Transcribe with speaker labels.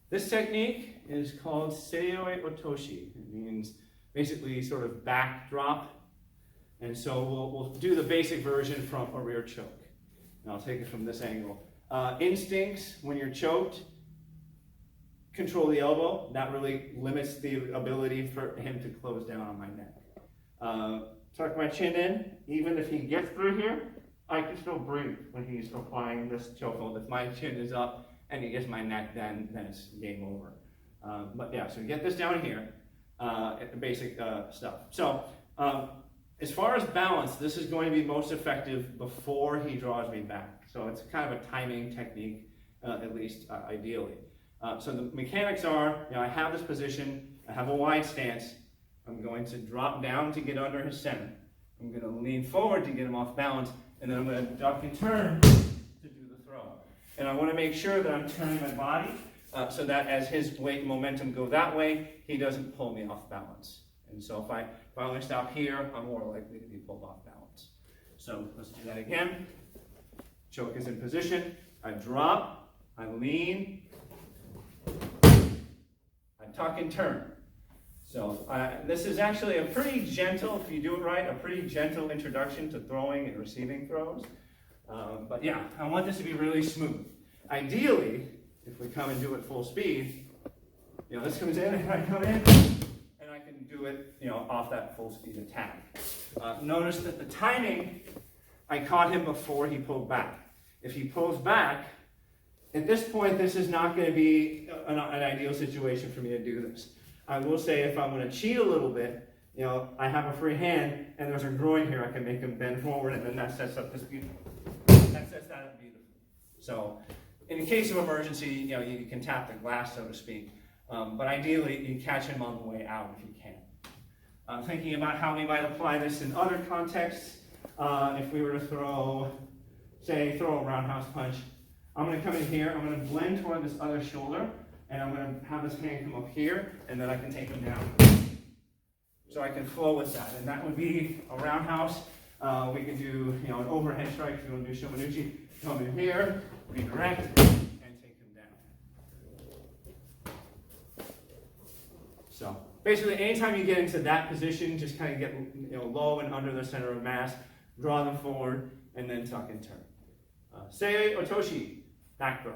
Speaker 1: This technique is called Seoi-Otoshi. It means basically sort of backdrop. And so we'll do the basic version from a rear choke. And I'll take it from this angle. Instincts, when you're choked, control the elbow. That really limits the ability for him to close down on my neck. Tuck my chin in. Even if he gets through here, I can still breathe when he's applying this chokehold. If my chin is up and he gets my neck, then it's game over. But yeah, so get this down here, basic stuff. So as far as balance, this is going to be most effective before he draws me back. So it's kind of a timing technique, at least ideally. So the mechanics are, I have this position, I have a wide stance, I'm going to drop down to get under his center. I'm going to lean forward to get him off balance, and then I'm going to duck and turn to do the throw. And I want to make sure that I'm turning my body so that as his weight and momentum go that way, he doesn't pull me off balance. And so if I only stop here, I'm more likely to be pulled off balance. So let's do that again. Choke is in position. I drop, I lean, I tuck and turn. So this is actually a pretty gentle, if you do it right, a pretty gentle introduction to throwing and receiving throws. But yeah, I want this to be really smooth. Ideally, if we come and do it full speed, this comes in and I come in, and I can do it, off that full speed attack. Notice that the timing, I caught him before he pulled back. If he pulls back, at this point, this is not going to be an ideal situation for me to do this. I will say if I'm going to cheat a little bit, I have a free hand and there's a groin here, I can make him bend forward, and then that sets up this beautiful. That sets that up beautifully. So in the case of emergency, you can tap the glass, so to speak. But ideally, you catch him on the way out if you can. Thinking about how we might apply this in other contexts, if we were to throw a roundhouse punch, I'm going to come in here, I'm going to blend toward this other shoulder, and I'm going to have this hand come up here, and then I can take him down. So I can flow with that, and that would be a roundhouse. We can do, an overhead strike if you want to do Shomanuchi. Come in here, redirect, and take him down. So basically, anytime you get into that position, just kind of get low and under the center of mass, draw them forward, and then tuck and turn. Seoi-Otoshi, back throw.